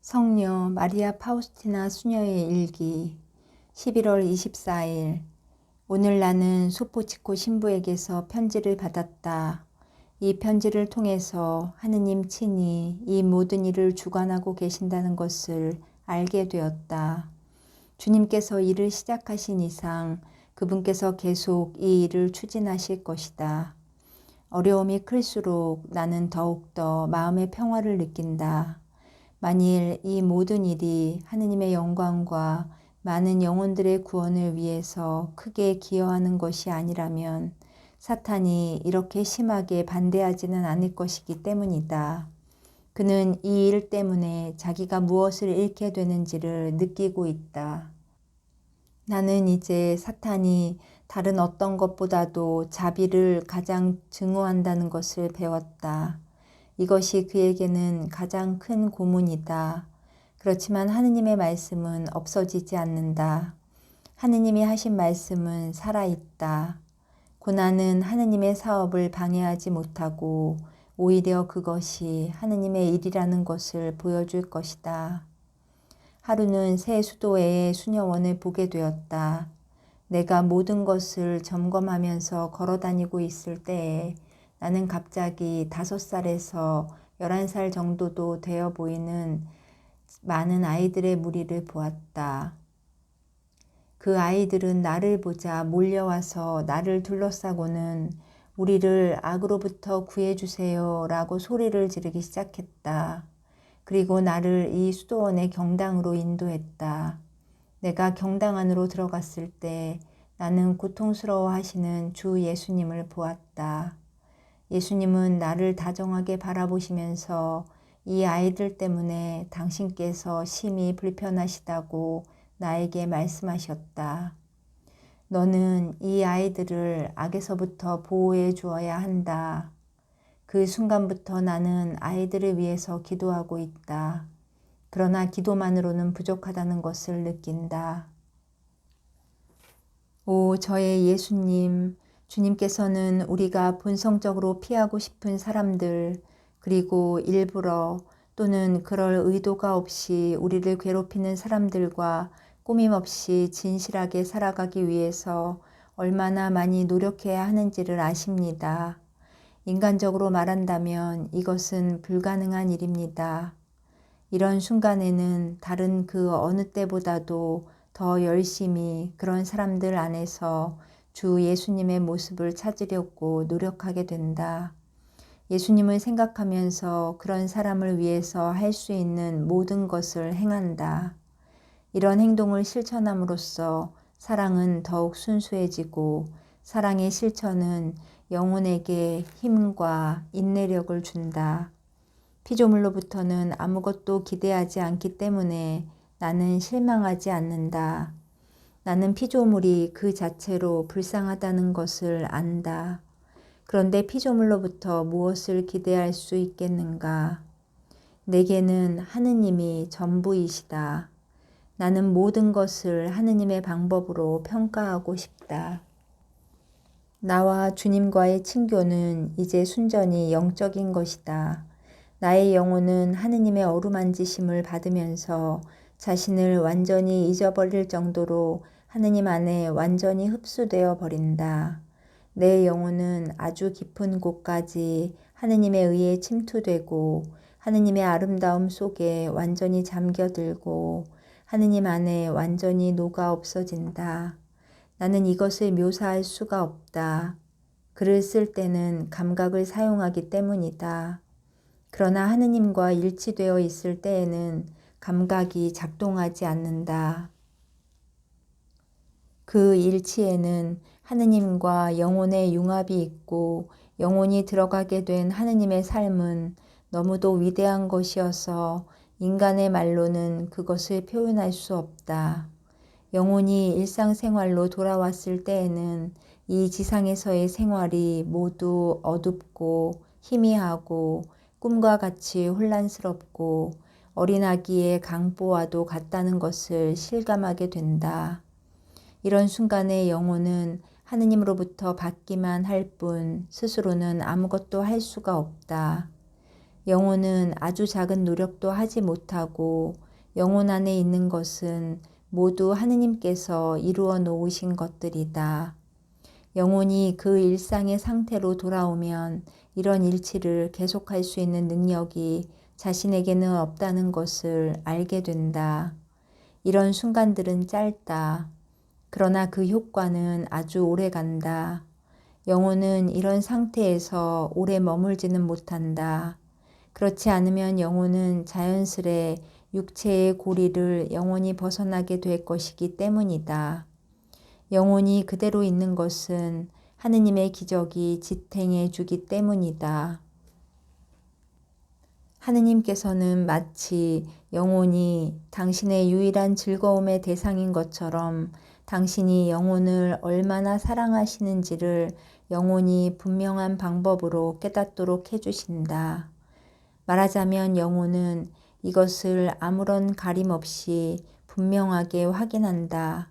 성녀 마리아 파우스티나 수녀의 일기 11월 24일. 오늘 나는 소포치코 신부에게서 편지를 받았다. 이 편지를 통해서 하느님 친히 이 모든 일을 주관하고 계신다는 것을 알게 되었다. 주님께서 일을 시작하신 이상 그분께서 계속 이 일을 추진하실 것이다. 어려움이 클수록 나는 더욱더 마음의 평화를 느낀다. 만일 이 모든 일이 하느님의 영광과 많은 영혼들의 구원을 위해서 크게 기여하는 것이 아니라면 사탄이 이렇게 심하게 반대하지는 않을 것이기 때문이다. 그는 이 일 때문에 자기가 무엇을 잃게 되는지를 느끼고 있다. 나는 이제 사탄이 다른 어떤 것보다도 자비를 가장 증오한다는 것을 배웠다. 이것이 그에게는 가장 큰 고문이다. 그렇지만 하느님의 말씀은 없어지지 않는다. 하느님이 하신 말씀은 살아있다. 고난은 하느님의 사업을 방해하지 못하고 오히려 그것이 하느님의 일이라는 것을 보여줄 것이다. 하루는 새 수도회의 수녀원을 보게 되었다. 내가 모든 것을 점검하면서 걸어다니고 있을 때에 나는 갑자기 5살에서 11살 정도도 되어 보이는 많은 아이들의 무리를 보았다. 그 아이들은 나를 보자 몰려와서 나를 둘러싸고는 우리를 악으로부터 구해주세요 라고 소리를 지르기 시작했다. 그리고 나를 이 수도원의 경당으로 인도했다. 내가 경당 안으로 들어갔을 때 나는 고통스러워 하시는 주 예수님을 보았다. 예수님은 나를 다정하게 바라보시면서 이 아이들 때문에 당신께서 심히 불편하시다고 나에게 말씀하셨다. 너는 이 아이들을 악에서부터 보호해 주어야 한다. 그 순간부터 나는 아이들을 위해서 기도하고 있다. 그러나 기도만으로는 부족하다는 것을 느낀다. 오, 저의 예수님, 주님께서는 우리가 본성적으로 피하고 싶은 사람들, 그리고 일부러 또는 그럴 의도가 없이 우리를 괴롭히는 사람들과 꾸밈없이 진실하게 살아가기 위해서 얼마나 많이 노력해야 하는지를 아십니다. 인간적으로 말한다면 이것은 불가능한 일입니다. 이런 순간에는 다른 그 어느 때보다도 더 열심히 그런 사람들 안에서 주 예수님의 모습을 찾으려고 노력하게 된다. 예수님을 생각하면서 그런 사람을 위해서 할 수 있는 모든 것을 행한다. 이런 행동을 실천함으로써 사랑은 더욱 순수해지고 사랑의 실천은 영혼에게 힘과 인내력을 준다. 피조물로부터는 아무것도 기대하지 않기 때문에 나는 실망하지 않는다. 나는 피조물이 그 자체로 불쌍하다는 것을 안다. 그런데 피조물로부터 무엇을 기대할 수 있겠는가? 내게는 하느님이 전부이시다. 나는 모든 것을 하느님의 방법으로 평가하고 싶다. 나와 주님과의 친교는 이제 순전히 영적인 것이다. 나의 영혼은 하느님의 어루만지심을 받으면서 자신을 완전히 잊어버릴 정도로 하느님 안에 완전히 흡수되어 버린다. 내 영혼은 아주 깊은 곳까지 하느님에 의해 침투되고 하느님의 아름다움 속에 완전히 잠겨들고 하느님 안에 완전히 녹아 없어진다. 나는 이것을 묘사할 수가 없다. 글을 쓸 때는 감각을 사용하기 때문이다. 그러나 하느님과 일치되어 있을 때에는 감각이 작동하지 않는다. 그 일치에는 하느님과 영혼의 융합이 있고 영혼이 들어가게 된 하느님의 삶은 너무도 위대한 것이어서 인간의 말로는 그것을 표현할 수 없다. 영혼이 일상생활로 돌아왔을 때에는 이 지상에서의 생활이 모두 어둡고 희미하고 꿈과 같이 혼란스럽고 어린아기의 강보와도 같다는 것을 실감하게 된다. 이런 순간에 영혼은 하느님으로부터 받기만 할 뿐 스스로는 아무것도 할 수가 없다. 영혼은 아주 작은 노력도 하지 못하고 영혼 안에 있는 것은 모두 하느님께서 이루어 놓으신 것들이다. 영혼이 그 일상의 상태로 돌아오면 이런 일치를 계속할 수 있는 능력이 자신에게는 없다는 것을 알게 된다. 이런 순간들은 짧다. 그러나 그 효과는 아주 오래 간다. 영혼은 이런 상태에서 오래 머물지는 못한다. 그렇지 않으면 영혼은 자연스레 육체의 고리를 영원히 벗어나게 될 것이기 때문이다. 영혼이 그대로 있는 것은 하느님의 기적이 지탱해 주기 때문이다. 하느님께서는 마치 영혼이 당신의 유일한 즐거움의 대상인 것처럼 당신이 영혼을 얼마나 사랑하시는지를 영혼이 분명한 방법으로 깨닫도록 해주신다. 말하자면 영혼은 이것을 아무런 가림 없이 분명하게 확인한다.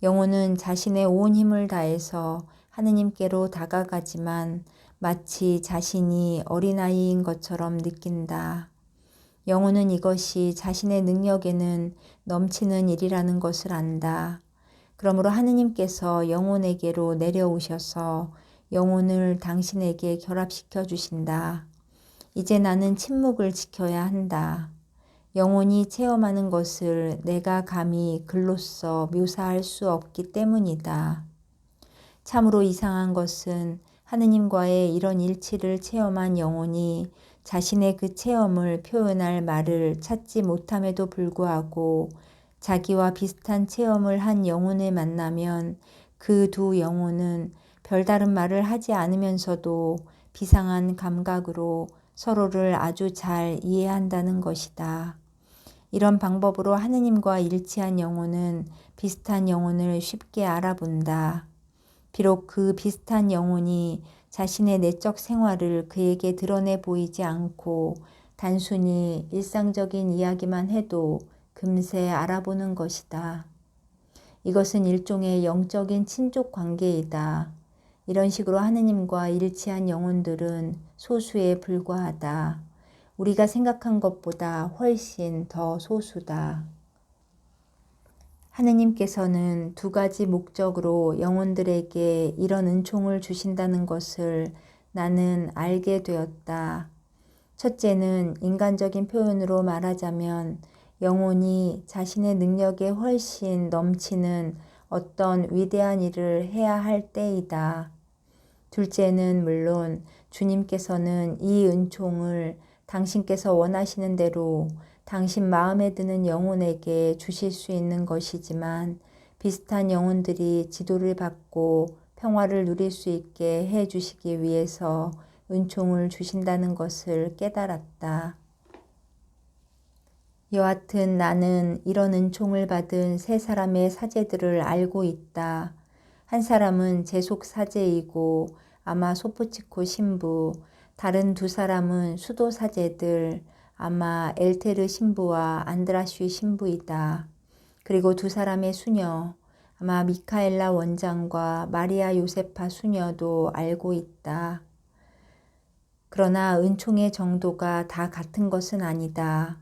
영혼은 자신의 온 힘을 다해서 하느님께로 다가가지만 마치 자신이 어린아이인 것처럼 느낀다. 영혼은 이것이 자신의 능력에는 넘치는 일이라는 것을 안다. 그러므로 하느님께서 영혼에게로 내려오셔서 영혼을 당신에게 결합시켜 주신다. 이제 나는 침묵을 지켜야 한다. 영혼이 체험하는 것을 내가 감히 글로써 묘사할 수 없기 때문이다. 참으로 이상한 것은 하느님과의 이런 일치를 체험한 영혼이 자신의 그 체험을 표현할 말을 찾지 못함에도 불구하고 자기와 비슷한 체험을 한 영혼을 만나면 그 두 영혼은 별다른 말을 하지 않으면서도 비상한 감각으로 서로를 아주 잘 이해한다는 것이다. 이런 방법으로 하느님과 일치한 영혼은 비슷한 영혼을 쉽게 알아본다. 비록 그 비슷한 영혼이 자신의 내적 생활을 그에게 드러내 보이지 않고 단순히 일상적인 이야기만 해도 금세 알아보는 것이다. 이것은 일종의 영적인 친족 관계이다. 이런 식으로 하느님과 일치한 영혼들은 소수에 불과하다. 우리가 생각한 것보다 훨씬 더 소수다. 하느님께서는 두 가지 목적으로 영혼들에게 이런 은총을 주신다는 것을 나는 알게 되었다. 첫째는 인간적인 표현으로 말하자면 영혼이 자신의 능력에 훨씬 넘치는 어떤 위대한 일을 해야 할 때이다. 둘째는 물론 주님께서는 이 은총을 당신께서 원하시는 대로 당신 마음에 드는 영혼에게 주실 수 있는 것이지만 비슷한 영혼들이 지도를 받고 평화를 누릴 수 있게 해 주시기 위해서 은총을 주신다는 것을 깨달았다. 여하튼 나는 이런 은총을 받은 세 사람의 사제들을 알고 있다. 한 사람은 제속 사제이고 아마 소포치코 신부, 다른 두 사람은 수도 사제들, 아마 엘테르 신부와 안드라슈 신부이다. 그리고 두 사람의 수녀, 아마 미카엘라 원장과 마리아 요세파 수녀도 알고 있다. 그러나 은총의 정도가 다 같은 것은 아니다.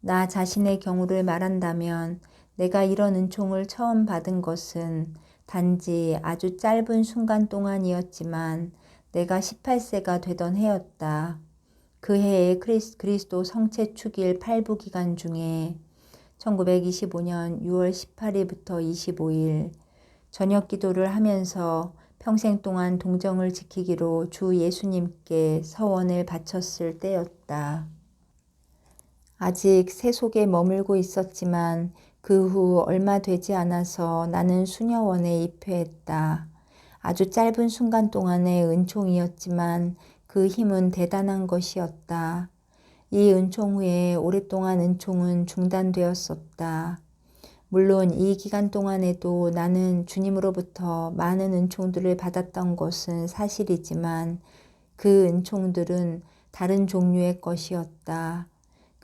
나 자신의 경우를 말한다면 내가 이런 은총을 처음 받은 것은 단지 아주 짧은 순간 동안이었지만 내가 18세가 되던 해였다. 그 해에 그리스도 성체 축일 8부 기간 중에 1925년 6월 18일부터 25일 저녁 기도를 하면서 평생 동안 동정을 지키기로 주 예수님께 서원을 바쳤을 때였다. 아직 세속에 머물고 있었지만 그 후 얼마 되지 않아서 나는 수녀원에 입회했다. 아주 짧은 순간 동안의 은총이었지만 그 힘은 대단한 것이었다. 이 은총 후에 오랫동안 은총은 중단되었었다. 물론 이 기간 동안에도 나는 주님으로부터 많은 은총들을 받았던 것은 사실이지만 그 은총들은 다른 종류의 것이었다.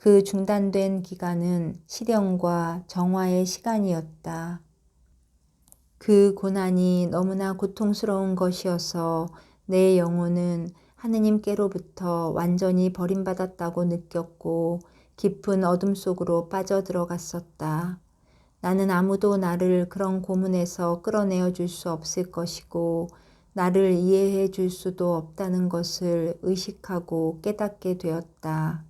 그 중단된 기간은 시련과 정화의 시간이었다. 그 고난이 너무나 고통스러운 것이어서 내 영혼은 하느님께로부터 완전히 버림받았다고 느꼈고 깊은 어둠 속으로 빠져들어갔었다. 나는 아무도 나를 그런 고문에서 끌어내어 줄 수 없을 것이고 나를 이해해 줄 수도 없다는 것을 의식하고 깨닫게 되었다.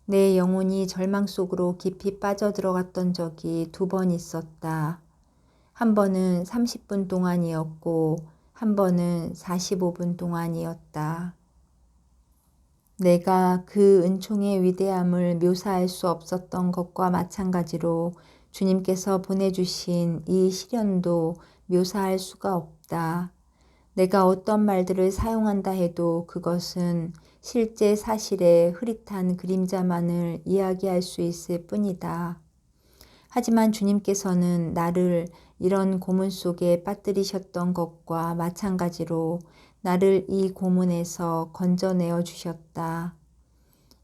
내 영혼이 절망 속으로 깊이 빠져들어갔던 적이 2번 있었다. 한 번은 30분 동안이었고 한 번은 45분 동안이었다. 내가 그 은총의 위대함을 묘사할 수 없었던 것과 마찬가지로 주님께서 보내주신 이 시련도 묘사할 수가 없다. 내가 어떤 말들을 사용한다 해도 그것은 실제 사실의 흐릿한 그림자만을 이야기할 수 있을 뿐이다. 하지만 주님께서는 나를 이런 고문 속에 빠뜨리셨던 것과 마찬가지로 나를 이 고문에서 건져내어 주셨다.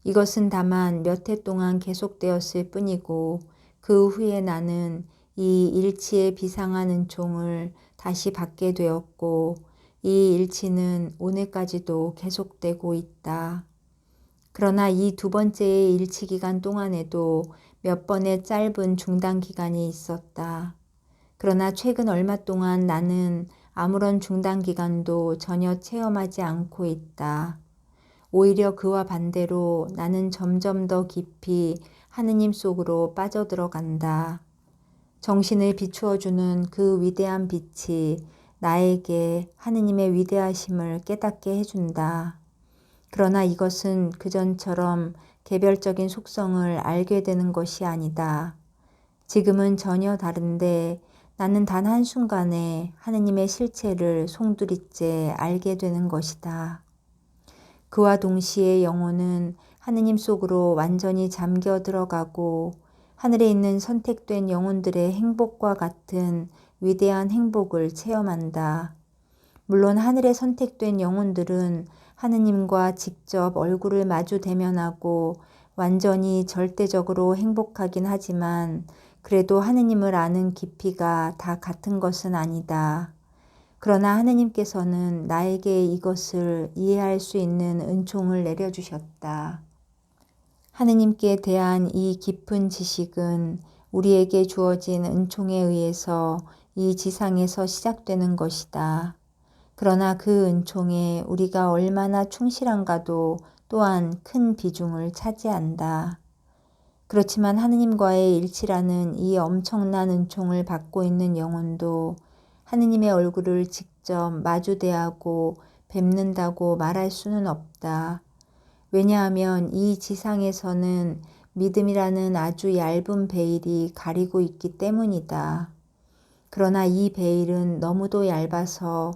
이것은 다만 몇 해 동안 계속되었을 뿐이고 그 후에 나는 이 일치의 비상한 은총을 다시 받게 되었고 이 일치는 오늘까지도 계속되고 있다. 그러나 이 2번째의 일치 기간 동안에도 몇 번의 짧은 중단 기간이 있었다. 그러나 최근 얼마 동안 나는 아무런 중단 기간도 전혀 체험하지 않고 있다. 오히려 그와 반대로 나는 점점 더 깊이 하느님 속으로 빠져들어간다. 정신을 비추어주는 그 위대한 빛이 나에게 하느님의 위대하심을 깨닫게 해준다. 그러나 이것은 그전처럼 개별적인 속성을 알게 되는 것이 아니다. 지금은 전혀 다른데 나는 단 한순간에 하느님의 실체를 송두리째 알게 되는 것이다. 그와 동시에 영혼은 하느님 속으로 완전히 잠겨 들어가고 하늘에 있는 선택된 영혼들의 행복과 같은 위대한 행복을 체험한다. 물론 하늘에 선택된 영혼들은 하느님과 직접 얼굴을 마주 대면하고 완전히 절대적으로 행복하긴 하지만 그래도 하느님을 아는 깊이가 다 같은 것은 아니다. 그러나 하느님께서는 나에게 이것을 이해할 수 있는 은총을 내려주셨다. 하느님께 대한 이 깊은 지식은 우리에게 주어진 은총에 의해서 이 지상에서 시작되는 것이다. 그러나 그 은총에 우리가 얼마나 충실한가도 또한 큰 비중을 차지한다. 그렇지만 하느님과의 일치라는 이 엄청난 은총을 받고 있는 영혼도 하느님의 얼굴을 직접 마주대하고 뵙는다고 말할 수는 없다. 왜냐하면 이 지상에서는 믿음이라는 아주 얇은 베일이 가리고 있기 때문이다. 그러나 이 베일은 너무도 얇아서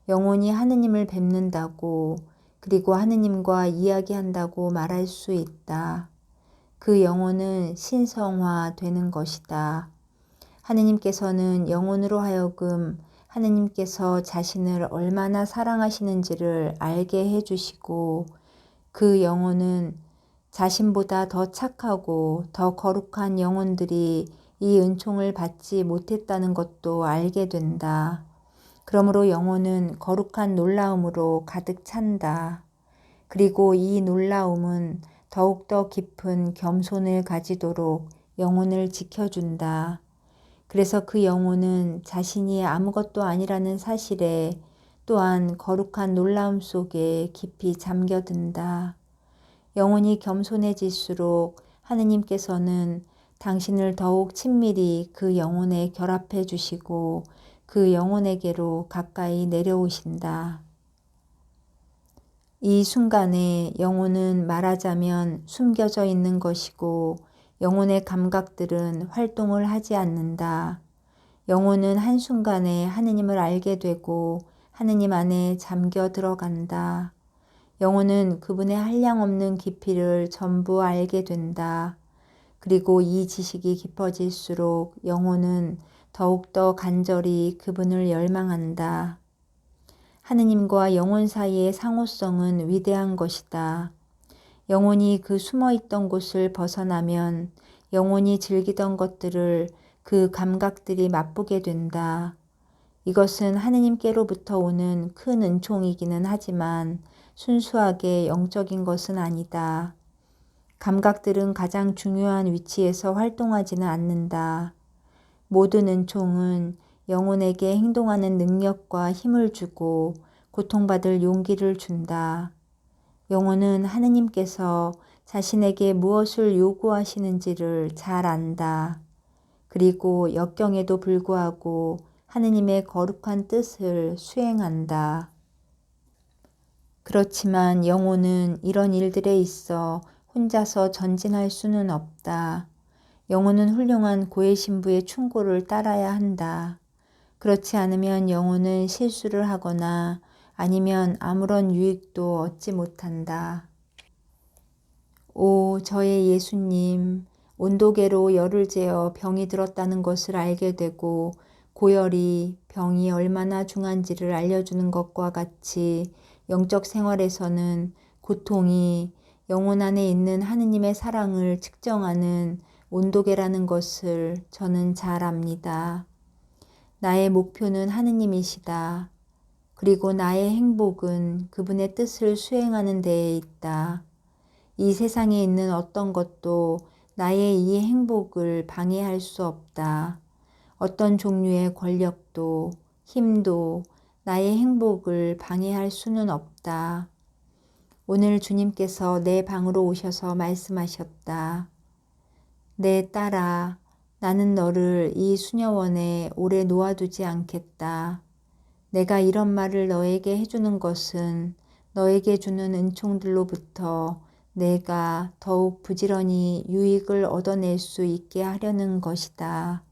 영혼이 하느님을 뵙는다고 그리고 하느님과 이야기한다고 말할 수 있다. 그 영혼은 신성화되는 것이다. 하느님께서는 영혼으로 하여금 하느님께서 자신을 얼마나 사랑하시는지를 알게 해주시고 그 영혼은 자신보다 더 착하고 더 거룩한 영혼들이 이 은총을 받지 못했다는 것도 알게 된다. 그러므로 영혼은 거룩한 놀라움으로 가득 찬다. 그리고 이 놀라움은 더욱더 깊은 겸손을 가지도록 영혼을 지켜준다. 그래서 그 영혼은 자신이 아무것도 아니라는 사실에 또한 거룩한 놀라움 속에 깊이 잠겨든다. 영혼이 겸손해질수록 하느님께서는 당신을 더욱 친밀히 그 영혼에 결합해 주시고 그 영혼에게로 가까이 내려오신다. 이 순간에 영혼은 말하자면 숨겨져 있는 것이고 영혼의 감각들은 활동을 하지 않는다. 영혼은 한순간에 하느님을 알게 되고 하느님 안에 잠겨 들어간다. 영혼은 그분의 한량없는 깊이를 전부 알게 된다. 그리고 이 지식이 깊어질수록 영혼은 더욱더 간절히 그분을 열망한다. 하느님과 영혼 사이의 상호성은 위대한 것이다. 영혼이 그 숨어있던 곳을 벗어나면 영혼이 즐기던 것들을 그 감각들이 맛보게 된다. 이것은 하느님께로부터 오는 큰 은총이기는 하지만 순수하게 영적인 것은 아니다. 감각들은 가장 중요한 위치에서 활동하지는 않는다. 모든 은총은 영혼에게 행동하는 능력과 힘을 주고 고통받을 용기를 준다. 영혼은 하느님께서 자신에게 무엇을 요구하시는지를 잘 안다. 그리고 역경에도 불구하고 하느님의 거룩한 뜻을 수행한다. 그렇지만 영혼은 이런 일들에 있어 혼자서 전진할 수는 없다. 영혼은 훌륭한 고해 신부의 충고를 따라야 한다. 그렇지 않으면 영혼은 실수를 하거나 아니면 아무런 유익도 얻지 못한다. 오, 저의 예수님, 온도계로 열을 재어 병이 들었다는 것을 알게 되고 고열이 병이 얼마나 중한지를 알려주는 것과 같이 영적 생활에서는 고통이 영혼 안에 있는 하느님의 사랑을 측정하는 온도계라는 것을 저는 잘 압니다. 나의 목표는 하느님이시다. 그리고 나의 행복은 그분의 뜻을 수행하는 데에 있다. 이 세상에 있는 어떤 것도 나의 이 행복을 방해할 수 없다. 어떤 종류의 권력도 힘도 나의 행복을 방해할 수는 없다. 오늘 주님께서 내 방으로 오셔서 말씀하셨다. 내 딸아, 나는 너를 이 수녀원에 오래 놓아두지 않겠다. 내가 이런 말을 너에게 해주는 것은 너에게 주는 은총들로부터 내가 더욱 부지런히 유익을 얻어낼 수 있게 하려는 것이다.